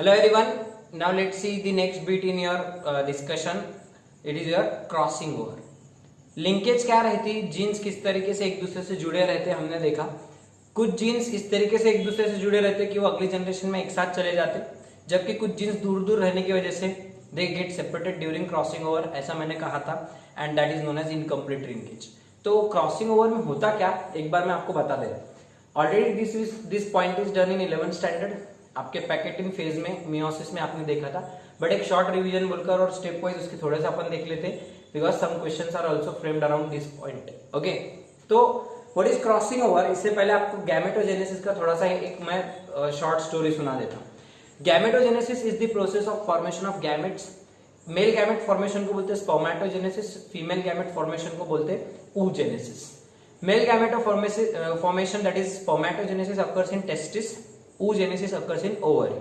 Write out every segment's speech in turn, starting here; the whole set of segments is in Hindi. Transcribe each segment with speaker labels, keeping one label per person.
Speaker 1: Hello everyone. Now let's see the next bit in your discussion. It is your crossing over. Linkage क्या रहती, जीन्स किस तरीके से एक दूसरे से जुड़े रहते हमने देखा. कुछ जीन्स इस तरीके से एक दूसरे से जुड़े रहते कि वो अगली जनरेशन में एक साथ चले जाते, जबकि कुछ जीन्स दूर दूर रहने की वजह से they get separated during crossing over, ऐसा मैंने कहा था. And that is known as incomplete linkage. तो क्रॉसिंग ओवर में होता क्या, एक बार मैं आपको बता दे. Already this point is done in 11th standard. आपके पैकेटिंग फेज में मियोसिस में आपने देखा था, बट एक शॉर्ट रिवीजन बोलकर और स्टेप वाइज उसके थोड़े से अपन देख लेते, because some questions are also framed around this point. Okay, तो व्हाट इज क्रॉसिंग ओवर. इससे पहले आपको गैमेटोजेनेसिस का थोड़ा सा एक मैं शॉर्ट स्टोरी सुना देता हूँ. Gametogenesis is the process of formation of gametes. Male gamete formation को बोलते हैं स्पर्मेटोजेनेसिस, फीमेल गैमेट फॉर्मेशन को बोलते हैं oogenesis. Male gamete formation, that is spermatogenesis, occurs in testis. oogenesis occurs in ovary.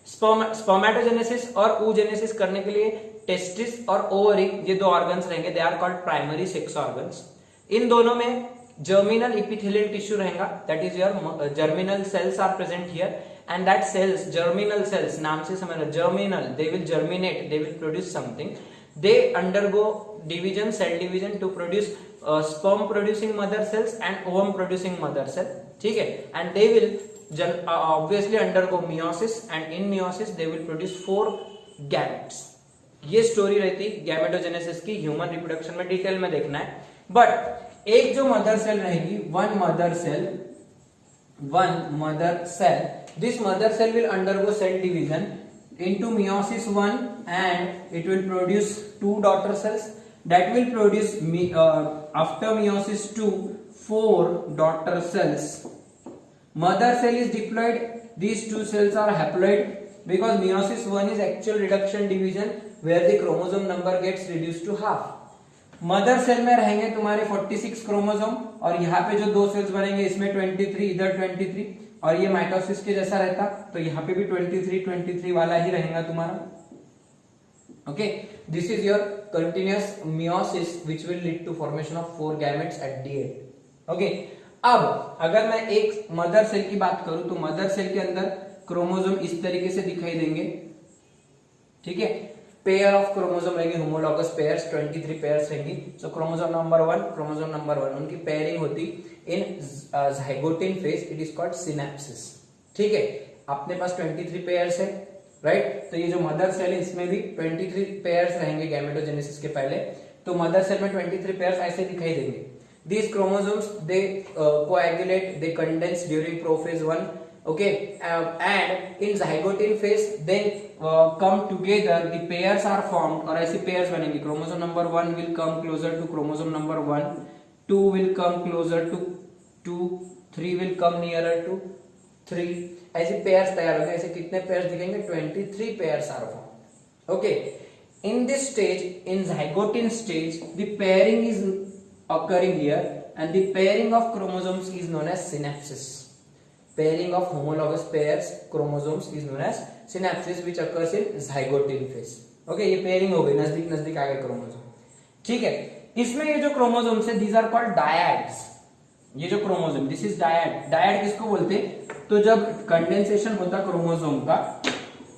Speaker 1: Spermatogenesis और oogenesis करने के लिए टेस्टिस और ओवरी ये दो ऑर्गन्स रहेंगे. They are called primary sex organs. इन दोनों में जर्मिनल इपिथेलियल टिश्यू रहेगा, that is your germinal cells are present here. And that cells, germinal cells नाम से समझना, germinal, they will germinate, they will produce something. They undergo division, cell division to produce sperm producing mother cells and ovum producing mother cell. ठीक है, and they will obviously undergo meiosis, and in meiosis they will produce 4 gametes. ये स्टोरी रहती गैमेटोजेनेसिस की. ह्यूमन रिप्रोडक्शन में डिटेल में देखना है, बट एक जो मदर सेल रहेगी, one mother cell, this mother cell will undergo cell division into meiosis 1 and it will produce 2 daughter cells that will produce after meiosis 2 4 daughter cells. Mother cell is diploid. These 2 cells are haploid because meiosis 1 is actual reduction division where the chromosome number gets reduced to half. Mother cell में रहेंगे तुम्हारे 46 क्रोमोसोम और यहाँ पे जो 2 सेल्स बनेंगे इसमें 23, इधर 23, और ये माइटोसिस के जैसा रहता, तो यहाँ पे भी 23 वाला ही रहेगा तुम्हारा. Okay, this is your continuous meiosis which will lead to formation of 4 gametes at the end. Okay, अब अगर मैं एक मदर सेल की बात करूं तो मदर सेल के अंदर क्रोमोसोम इस तरीके से दिखाई देंगे. ठीक है, पेयर ऑफ क्रोमोसोम रहेंगे, होमोलॉगस पेयर्स, 23 पेयर्स रहेंगी. सो क्रोमोसोम नंबर 1 उनकी पेयरिंग होती इन zygote phase. It is called synapses. ठीक है, अपने पास 23 पेयर्स है, राइट. तो ये जो मदर सेल है इसमें भी 23 पेयर्स रहेंगे गैमेटोजेनेसिस के पहले. तो मदर सेल में 23 पेयर्स ऐसे दिखाई देंगे. These chromosomes they coagulate, they condense during prophase 1. Okay, and in zygote phase then come together, the pairs are formed और ऐसी pairs बनेंगी. chromosome number 1 will come closer to chromosome number 1, 2 will come closer to 2, 3 will come nearer to 3. ऐसी pairs तैयार होंगे. ऐसे कितने pairs दिखेंगे? 23 pairs are formed. Okay, in this stage, in zygote stage, the pairing is occurring here, and the pairing of chromosomes is known as synapsis. Pairing of homologous pairs chromosomes is known as synapsis, which occurs in zygote phase. Okay, ये pairing हो गई, नजदीक नजदीक आ गए क्रोमोसोम. ठीक है, इसमें ये जो क्रोमोसोम्स है these are called dyads. ये जो chromosome, this is dyad. Dyad किसको बोलते हैं? तो जब कंडेंसेशन होता क्रोमोसोम का,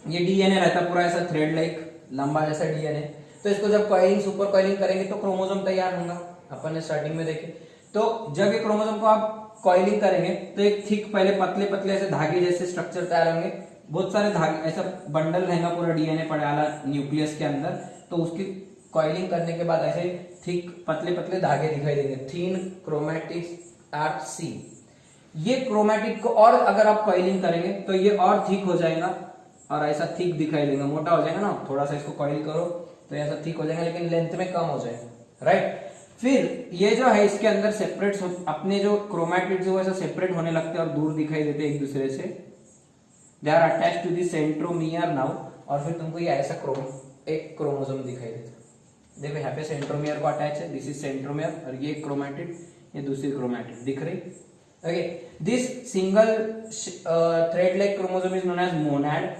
Speaker 1: ये डीएनए रहता पूरा ऐसा थ्रेड लाइक लंबा जैसा डीएनए. तो इसको जब कॉइलिंग, सुपर कॉइलिंग करेंगे तो क्रोमोसोम तैयार होगा. अपन ने स्टार्टिंग में देखे. तो जब ये क्रोमोसोम को आप कॉइलिंग करेंगे तो एक थिक, पहले पतले पतले ऐसे धागे जैसे स्ट्रक्चर तैयार होंगे. बहुत सारे धागे, ऐसा बंडल रहेगा पूरा डीएनए पड़ा न्यूक्लियस के अंदर. तो उसकी कॉइलिंग करने के बाद ऐसे थिक पतले पतले धागे दिखाई देंगे. थीन क्रोमैटिक एट सी. ये क्रोमैटिक को और अगर आप कॉइलिंग करेंगे तो ये और थिक हो जाएगा और ऐसा थिक दिखाई देगा, मोटा हो जाएगा ना. थोड़ा सा इसको कॉइल करो तो ऐसा थिक हो जाएगा, लेकिन लेंथ में कम हो जाएगा, राइट. फिर ये जो है इसके अंदर सेपरेट, अपने जो क्रोमैटिड्स है वो ऐसा सेपरेट होने लगते हैं और दूर दिखाई देते हैं एक दूसरे से. They are attached to the centromere now. और फिर तुमको ये ऐसा एक क्रोमोसोम दिखाई देता. देखो यहाँ पे सेंट्रोमियर को अटैच है, दिस इज सेंट्रोमियर, और ये क्रोमैटिड, ये दूसरी क्रोमैटिड दिख रही. Okay, this single thread like chromosome is known as monad.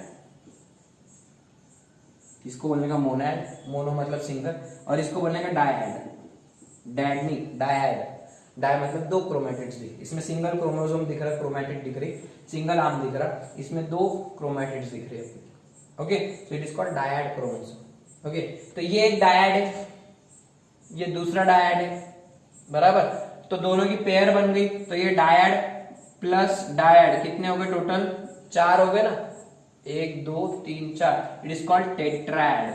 Speaker 1: इसको बोलने का मोनैड, मोनो मतलब सिंगल, और इसको बोलने का डायड. डायड नहीं, डायड. डाई मतलब दो क्रोमैटिड्स दिख, इसमें सिंगल क्रोमोसोम दिख रहा है, क्रोमैटिड दिख रही, सिंगल आर्म दिख रहा, इसमें दो क्रोमैटिड्स दिख रहे हैं। Okay, so it is called dyad chromosome. Okay, तो ये एक डायड है, ये दूसरा डायड है, बराबर। तो दोनों की पेयर बन गई, तो ये डायड प्लस डायड कितने हो गए टोटल? 4 हो गए ना, 1 2 3 4, इट इज कॉल्ड टेट्राड।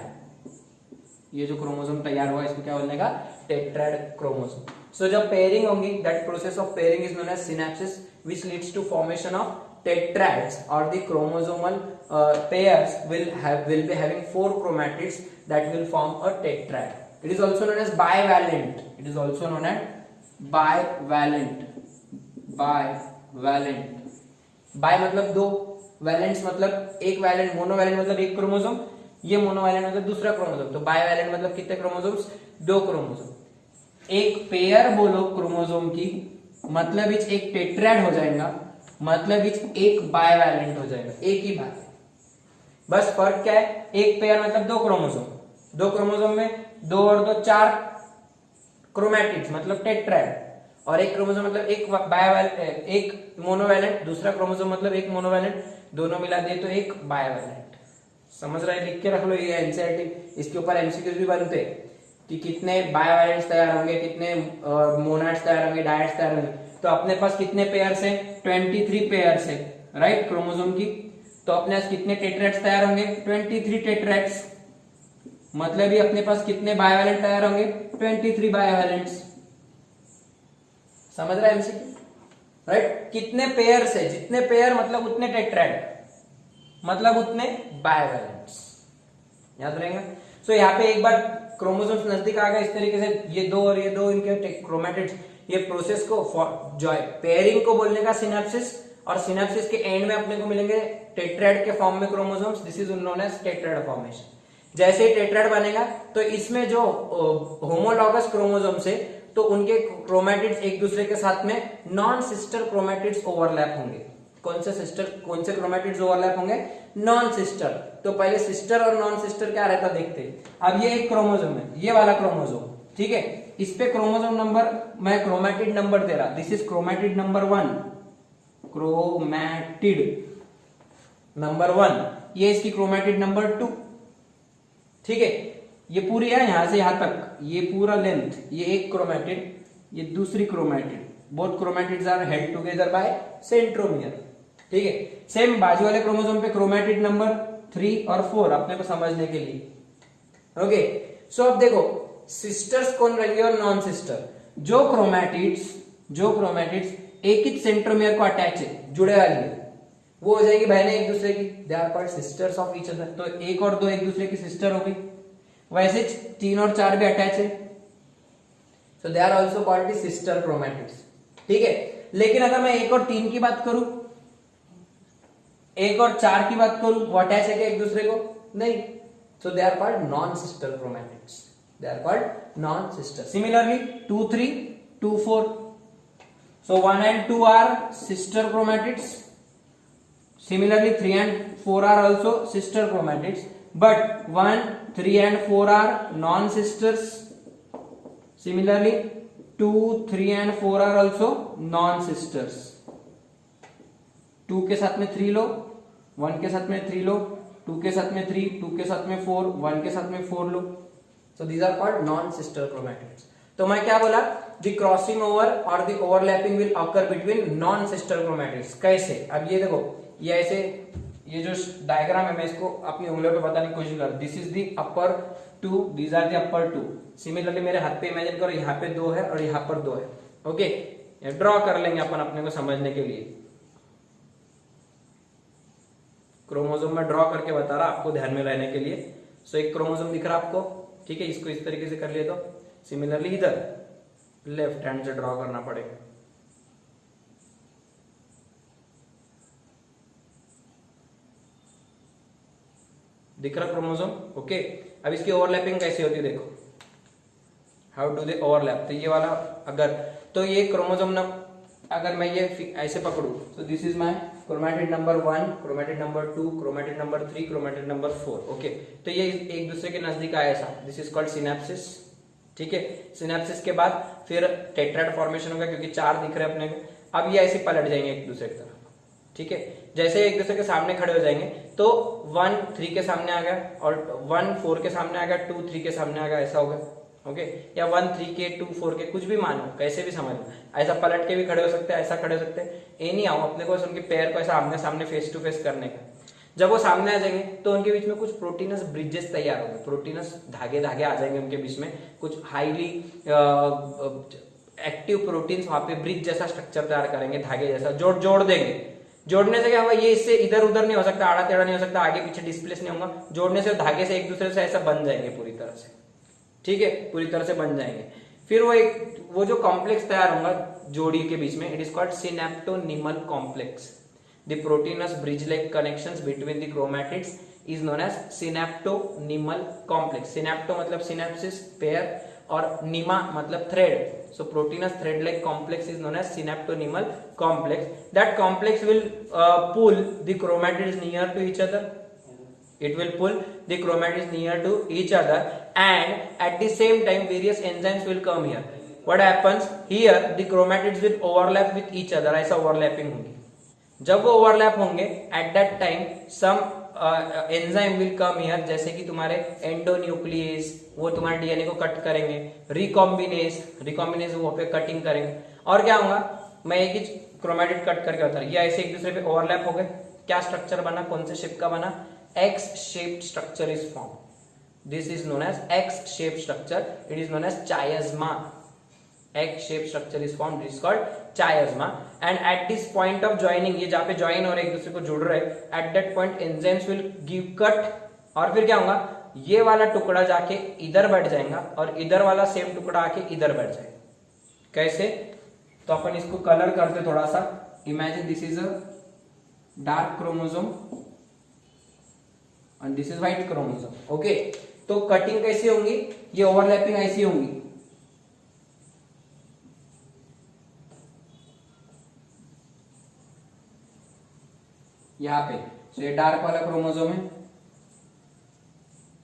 Speaker 1: ये जो क्रोमोसोम तैयार हुआ इसको क्या बोलने का? Tetrad chromosome. सो जब पेयरिंग होंगी, that process of pairing is known as synapsis which leads to formation of tetrads or the chromosomal pairs will be having 4 chromatids that will form a tetrad. It is also known as bivalent. It is also known as bivalent. Bi मतलब दो, वैलेंट मतलब एक, वैलेंट मोनोवैलेंट मतलब एक क्रोमोसोम, ये मोनोवैलेंट मतलब दूसरा क्रोमोसोम। तो बाइवैलेंट मतलब कितने क्रोमोसोम्स? 2 क्रोमोसोम। एक पेयर बोलो क्रोमोसोम की, मतलब एक टेट्राड हो जाएगा, मतलब एक बाइवैलेंट हो जाएगा, एक ही बात है। बस फर्क क्या है? एक पेयर मतलब 2 क्रोमोसोम, 2 क्रोमोसोम में 2 और 2 4 क्रोमैटिड्स मतलब टेट्राड, और एक क्रोमोसोम मतलब एक मोनोवैलेंट, दूसरा क्रोमोसोम मतलब एक मोनोवैलेंट, दोनों मिला दिए तो एक बाइवैलेंट। समझ रहे? लिख के रख लो, ये एनसीईआरटी, इसके ऊपर एमसीक्यूज भी बनते कि कितने बाइवैलेंट्स तैयार होंगे, कितने मोनैड्स तैयार होंगे, डायड्स तैयार होंगे। तो अपने पास कितने पेयर्स है? 23 पेयर्स है, राइट, क्रोमोसोम की। तो अपने पास कितने टेट्राड्स तैयार होंगे? 23 टेट्राड्स। मतलब ही अपने पास कितने बाइवैलेंट तैयार होंगे? 23 बाइवैलेंट्स। समझ रहा है एमसीक्यू, राइट? कितने पेयर्स है? जितने पेयर मतलब उतने टेट्राड, मतलब उतने बाइवैलेंट्स। याद रहेगा? सो यहाँ पे एक बार क्रोमोसोम्स नजदीक आ गए इस तरीके से, ये 2 और ये 2 इनके क्रोमैटिड्स, ये प्रोसेस को जो है पेयरिंग को बोलने का सिनेप्सिस, और सिनेप्सिस के एंड में अपने को मिलेंगे टेट्राड के फॉर्म में chromosomes. This is known as tetrad formation. जैसे ही टेट्राड बनेगा तो इसमें जो होमोलॉगस क्रोमोसोम्स है तो उनके क्रोमैटिड्स एक दूसरे के साथ में नॉन सिस्टर क्रोमैटिड्स ओवरलैप होंगे। कौन से क्रोमैटिड्स ओवरलैप होंगे? Non sister. तो पहले सिस्टर और नॉन सिस्टर क्या रहता देखते हैं। अब ये एक क्रोमोसोम है, ये वाला क्रोमोसोम, ठीक है, इस पे क्रोमोसोम नंबर, मैं क्रोमैटिड नंबर दे रहा, this is chromatid number 1, chromatid number 1, ये इसकी क्रोमैटिड नंबर 2, ठीक है। ये पूरी है यहां से यहां तक, ये पूरा लेंथ, ये एक क्रोमैटिड, ये दूसरी chromatid, both chromatids are held together by centromere, ठीक है। सेम बाजू वाले क्रोमोसोम पे क्रोमैटिड नंबर 3 और 4 अपने को समझने के लिए, ओके। सो अब देखो सिस्टर्स कौन रहेंगे और नॉन सिस्टर। जो क्रोमैटिड्स एक ही सेंट्रोमियर को अटैच है, जुड़े वाली है, वो हो जाएगी बहनें एक दूसरे की, they are called sisters of each other. तो 1 और 2 एक दूसरे की सिस्टर हो गई। वैसे 3 और 4 भी अटैच है, so they are also called the sister chromatids, ठीक है। लेकिन अगर मैं 1 और 3 की बात करूं, 1 और 4 की बात करूं, वो अटैच है क्या एक दूसरे को? नहीं। So they are called non-sister chromatids. They are called non-sister. Similarly, 2, 3, 2, 4. So 1 and 2 are sister chromatids. Similarly, 3 and 4 are also sister chromatids. But 1, 3 and 4 are non-sisters. Similarly, 2, 3 and 4 are also non-sisters. 2 के साथ में 3 लो, 1 के साथ में 3 लो, 2 के साथ में 3, 2 के साथ में 4, 1 के साथ में 4 लो। So these are called non sister chromatids. तो मैं क्या बोला? द क्रॉसिंग ओवर और the overlapping will occur between non sister chromatids. कैसे? अब ये देखो, ये ऐसे, ये जो डायग्राम है मैं इसको अपनी उंगलियों पे बताने की कोशिश कर, this is the upper 2, these are the upper 2। Similarly मेरे हाथ पे इमेजिन करो, यहाँ पे 2 है और यहाँ पर 2 है, ओके। ड्रॉ कर लेंगे अपन अपने को समझने के लिए। क्रोमोसोम में ड्रॉ करके बता रहा आपको ध्यान में रहने के लिए। सो एक क्रोमोसोम दिख रहा आपको, ठीक है, इसको इस तरीके से कर लिए। तो सिमिलरली इधर लेफ्ट हैंड से ड्रॉ करना पड़ेगा। दिख रहा क्रोमोसोम, ओके। अब इसकी ओवरलैपिंग कैसे होती है देखो, हाउ डू दे ओवरलैप। तो ये वाला अगर, तो ये क्रोमोसोम ना, अगर मैं ये ऐसे पकड़ू, तो this is my chromatid number 1, chromatid number 2, chromatid number 3, chromatid number 4, okay. तो ये एक दूसरे के नजदीक आया ऐसा, दिस इज कॉल्ड सिनेप्सिस, ठीक है। सिनेप्सिस के बाद फिर टेट्राड फॉर्मेशन होगा क्योंकि 4 दिख रहे हैं अपने को। अब ये ऐसे पलट जाएंगे एक दूसरे की तरफ, ठीक है। जैसे एक दूसरे के सामने खड़े हो जाएंगे तो 1 3 के सामने आ गया और 1 4 के सामने आ गया, 2 3 के सामने आ गया, ऐसा होगा, ओके। या 1 3 के 2 4 के, कुछ भी मानो, कैसे भी समझ लो। ऐसा पलट के भी खड़े हो सकते हैं, ऐसा खड़े हो सकते हैं, ये नहीं आओ अपने को उनके पैर को ऐसा आमने सामने फेस टू फेस करने का। जब वो सामने आ जाएंगे तो उनके बीच में कुछ प्रोटीनस ब्रिजेस तैयार होंगे, प्रोटीनस धागे धागे आ जाएंगे उनके बीच में, कुछ हाईली एक्टिव प्रोटीन्स वहां पे ब्रिज जैसा स्ट्रक्चर तैयार करेंगे, धागे जैसा जोड़ देंगे। जोड़ने से क्या होगा, ये इससे इधर उधर नहीं हो सकता, आड़ा टेढ़ा नहीं हो सकता, आगे पीछे डिस्प्लेस नहीं होगा। जोड़ने से धागे से एक दूसरे से ऐसा बन जाएंगे पूरी तरह से, ठीक है, पूरी तरह से बन जाएंगे। फिर वो जो कॉम्प्लेक्स तैयार होगा जोड़ी के बीच में, it is called synaptonemal complex. The proteinous bridge like connections between the chromatids is known as synaptonemal complex. Synapto मतलब सिनेप्सिस पेयर और निमा मतलब thread, so proteinous thread like complex is known as synaptonimal complex. That complex will pull the chromatids near to each other. It will pull the chromatids near to each other, and at the same time various enzymes will come here. What happens here, the chromatids will overlap with each other, ऐसा overlapping होंगे। जब वो overlap होंगे at that time some enzyme will come here, जैसे कि तुम्हारे एंडोन्यूक्लियस, वो तुम्हारे डीएनए को कट करेंगे, रिकॉम्बिनेज वो पे कटिंग करेंगे, और क्या होगा, मैं एक ही क्रोमैटिड कट करके बता रहा, ये ऐसे एक दूसरे पे ओवरलैप हो गए, क्या स्ट्रक्चर बना, कौन से शेप का बना, X shaped structure is form. This is known as X shape structure, it is known as chiasma. Egg shaped structure is formed, it is called chiasma, and at this point of joining, ये जहाँ पे ज्वाइन और एक दूसरे को जुड़ रहे, at that point enzymes will give cut, और फिर क्या होगा, ये वाला टुकड़ा जाके इधर बैठ जाएगा और इधर वाला सेम टुकड़ा आके इधर बैठ जाएगा। कैसे, तो अपन इसको कलर करते थोड़ा सा। Imagine this is a dark chromosome and this is white chromosome, okay. तो कटिंग कैसी होंगी, ये ओवरलैपिंग ऐसी होंगी, यहाँ पे। तो ये डार्क वाला क्रोमोसोम है,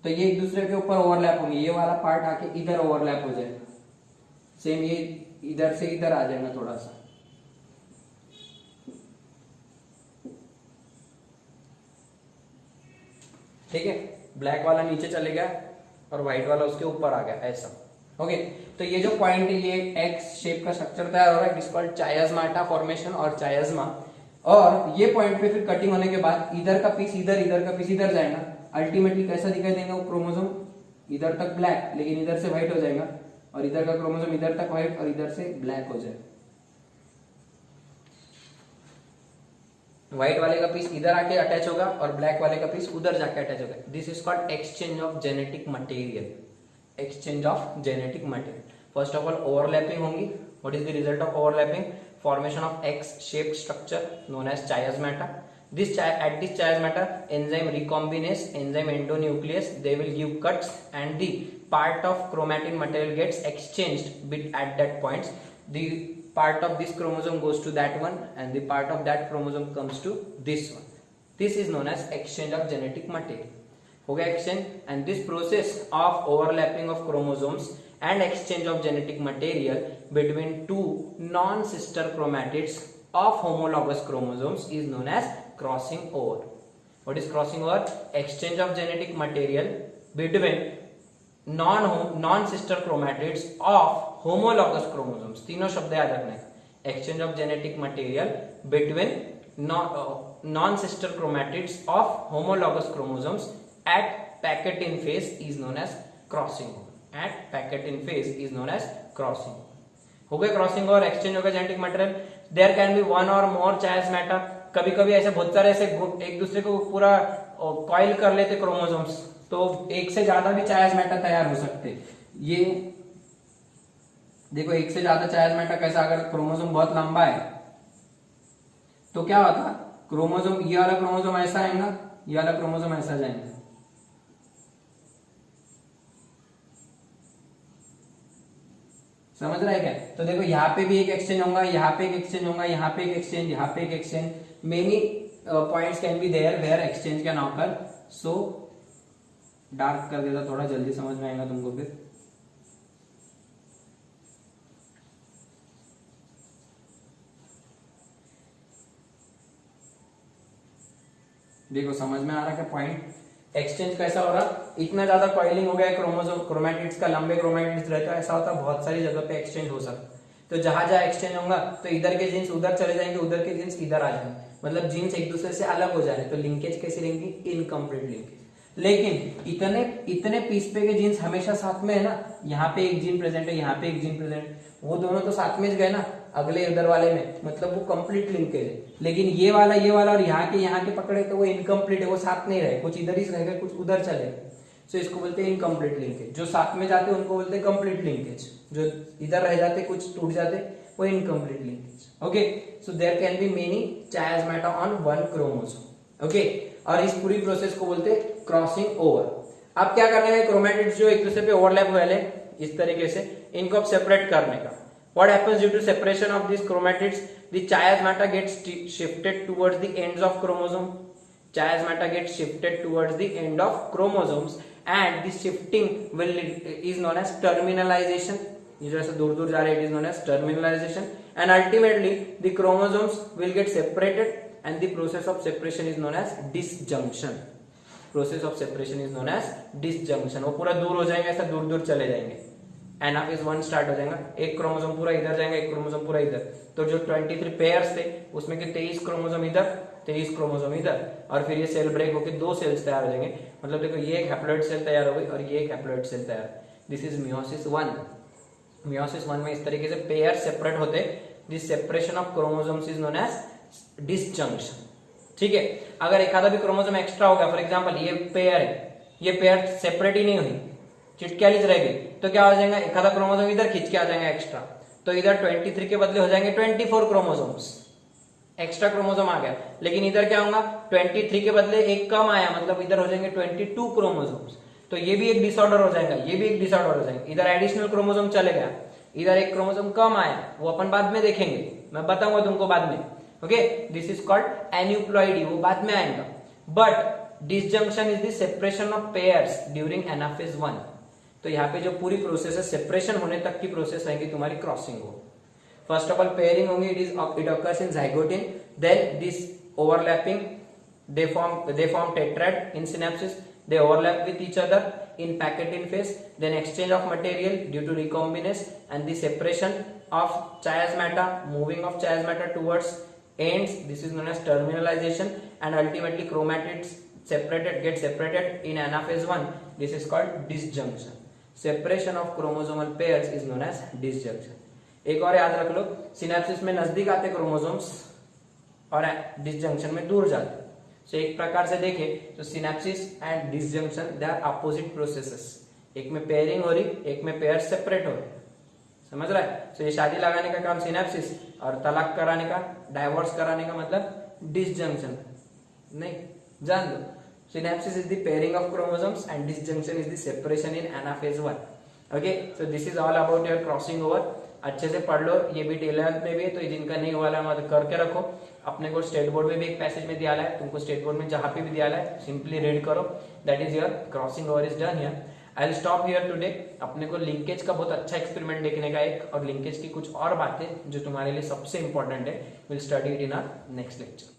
Speaker 1: तो ये एक दूसरे के ऊपर ओवरलैप होंगे, ये वाला पार्ट आके इधर ओवरलैप हो जाएगा, सेम ये इधर से इधर आ जाएगा थोड़ा सा, ठीक है। ब्लैक वाला नीचे चले गया और व्हाइट वाला उसके ऊपर आ गया, ऐसा, ओके। तो ये जो पॉइंट है, ये एक्स शेप का स्ट्रक्चर तैयार हो रहा है, इट इज कॉल्ड चायस्माटा फॉर्मेशन और चायस्मा। और ये पॉइंट पे फिर कटिंग होने के बाद इधर का पीस इधर का पीस इधर जाएगा, अल्टीमेटली कैसा दिखाई देगा वो क्रोमोसोम, इधर तक ब्लैक लेकिन इधर से व्हाइट हो जाएगा, और इधर का क्रोमोसोम इधर तक व्हाइट और इधर से ब्लैक हो जाएगा। व्हाइट वाले का पीस इधर आके अटैच होगा और ब्लैक वाले का पीस उधर जाके अटैच होगा। This is called exchange of genetic material, exchange of genetic material. First of all overlapping होंगी। What is the result of overlapping, formation of X-shaped structure known as chiasmata. At this chiasmata, enzyme recombinase, enzyme endonuclease, they will give cuts, and the part of chromatin material gets exchanged at that point. The part of this chromosome goes to that one, and the part of that chromosome comes to this one. This is known as exchange of genetic material. हो गया exchange, and this process of overlapping of chromosomes and exchange of genetic material between two non-sister chromatids of homologous chromosomes is known as crossing over. What is crossing over? Exchange of genetic material between non-sister chromatids of homologous chromosomes. तीनों शब्द याद रखना है। Exchange of genetic material between non-sister chromatids of homologous chromosomes at Packetin phase is known as crossing over. At Packetin phase is known as crossing. हो गए क्रॉसिंग और एक्सचेंज हो गया genetic material. There can be one or more चायस्माटा, कभी कभी ऐसे बहुत सारे ऐसे एक दूसरे को पूरा कॉइल कर लेते क्रोमोसोम्स, तो एक से ज्यादा भी चायस्माटा तैयार हो सकते। ये देखो एक से ज्यादा चायस्माटा कैसा, अगर क्रोमोसोम बहुत लंबा है तो क्या होता, क्रोमोसोम ये वाला क्रोमोसोम ऐसा आएगा, ये वाला क्रोमोसोम ऐसा जाएगा, समझ रहा है क्या। तो देखो यहाँ पे भी एक एक्सचेंज होगा, यहाँ पे एक एक्सचेंज होगा, यहाँ पे एक एक्सचेंज, यहाँ पे एक exchange, many points can be there where exchange can occur. So dark कर देता, थोड़ा जल्दी समझ में आएगा तुमको फिर। देखो समझ में आ रहा है पॉइंट? एक्सचेंज कैसा हो रहा, इतना ज्यादा कॉइलिंग हो गया क्रोमोसोम क्रोमैटिड्स का, लंबे क्रोमैटिड्स रहता है, ऐसा होता है बहुत सारी जगह पे एक्सचेंज हो सकता है। तो जहां जहां एक्सचेंज होगा तो इधर के जीन्स उधर चले जाएंगे, उधर के जीन्स इधर आ जाएंगे, मतलब जीन्स एक दूसरे से अलग हो जा रहे हैं, तो लिंकेज कैसी रहेंगी? Incomplete linkage. लेकिन इतने इतने पीस पे के जीन्स हमेशा साथ में है ना, यहाँ पे एक जीन प्रेजेंट है, यहाँ पे एक जीन प्रेजेंट, वो दोनों तो साथ में गए ना अगले उधर वाले में, मतलब वो कंप्लीट लिंकेज है। लेकिन ये वाला और यहाँ के पकड़े तो वो इनकम्प्लीट है, वो साथ नहीं रहे, कुछ इधर ही रह गए कुछ उधर चले, सो इसको बोलते हैं इनकम्प्लीट लिंकेज। जो साथ में जाते हैं उनको बोलते हैं कंप्लीट लिंकेज, जो इधर रह जाते कुछ टूट जाते वो incomplete linkage. Okay, so there can be many chiasmata on one chromosome. Okay, और इस पूरी प्रोसेस को बोलते हैं क्रॉसिंग ओवर। अब क्या करना है, क्रोमैटिड्स जो एक दूसरे पे ओवरलैप हुए इस तरीके से, इनको अब सेपरेट करने का। What happens due to separation of these chromatids? The chiasmata gets shifted towards the ends of chromosome. Chiasmata gets shifted towards the end of chromosomes, and this shifting is known as terminalization. ये जो ऐसे दूर दूर जा रहे हैं, it is known as terminalization, and ultimately the chromosomes will get separated, and the process of separation is known as disjunction. Process of separation is known as disjunction. वो पूरा दूर हो जाएंगे, ऐसा दूर दूर चले जाएंगे, एनाफेज 1 स्टार्ट हो जाएगा, एक क्रोमोसोम पूरा इधर जाएगा, एक क्रोमोसोम पूरा इधर। तो जो 23 पेयर्स थे उसमें के 23 क्रोमोसोम इधर, 23 क्रोमोसोम इधर, और फिर ये सेल ब्रेक होकर 2 सेल्स तैयार हो जाएंगे। मतलब देखो ये एक हैप्लॉइड सेल तैयार हो गई और ये एक हैप्लॉइड सेल तैयार। This is meiosis 1। मियोसिस 1 में इस तरीके से पेयर सेपरेट होते, this separation of chromosomes is known as disjunction. ठीक है, अगर एक आधा भी क्रोमोसोम एक्स्ट्रा हो गया, फॉर एग्जांपल ये पेयर है, ये पेयर सेपरेट ही नहीं हुई, चिटकियालीज रह गई, तो क्या हो जाएगा, एक आधा क्रोमोसोम इधर खींच के आ जाएगा एक्स्ट्रा, तो इधर 23 के बदले हो जाएंगे 24 क्रोमोसोम्स, एक्स्ट्रा क्रोमोसोम आ गया। लेकिन इधर क्या होगा, 23 के बदले एक कम आया, मतलब इधर हो जाएंगे 22 क्रोमोसोम्स। तो ये भी एक डिसऑर्डर हो जाएगा, ये भी एक डिसऑर्डर हो जाएगा। इधर एडिशनल क्रोमोसोम चले गया, इधर एक क्रोमोसोम कम आया, वो अपन बाद में देखेंगे, मैं बताऊंगा तुमको बाद में। Okay, this is called aneuploidy, वो बाद में आएगा। But disjunction is the separation of pairs during anaphase 1। तो यहाँ पे जो पूरी प्रोसेस है, सेपरेशन होने तक की प्रोसेस रहेगी तुम्हारी क्रॉसिंग हो। फर्स्ट ऑफ ऑल पेयरिंग होंगी, it occurs in zygote, then this overlapping, they form tetrad in synapses, they overlap with each other in packaging phase, then exchange of material due to recombinase, and the separation of chiasmata, moving of chiasmata towards ends, this is known as terminalization, and ultimately chromatids get separated in anaphase 1, this is called disjunction. Separation of chromosomal pairs is known as disjunction. एक और याद रख लो, सिनेप्सिस में नजदीक आते क्रोमोसोम्स और डिसजंक्शन में दूर जाते। सो एक प्रकार से देखें तो synapsis and disjunction they are opposite processes, एक में पेयरिंग हो रही, एक में पेयर सेपरेट हो रहे। समझ रहा है? सो ये शादी लगाने का काम सिनेप्सिस और तलाक कराने का, डाइवोर्स कराने का मतलब डिसजंक्शन। नहीं, जान दो, synapsis is the pairing of chromosomes and disjunction is the separation in anaphase 1. Okay, so this is all about your crossing over. अच्छे से पढ़ लो, ये भी 11th में भी है, तो जिनका नहीं हुआ है मतलब करके रखो। अपने को स्टेट बोर्ड में भी एक पैसेज में दिया है, तुमको स्टेट बोर्ड में जहां पे भी दिया है सिंपली रीड करो। That is your crossing over is done here. I will stop here today. अपने को लिंकेज का बहुत अच्छा एक्सपेरिमेंट देखने का एक, और लिंकेज की कुछ और बातें जो तुम्हारे लिए सबसे इंपॉर्टेंट है, will study it in our next lecture.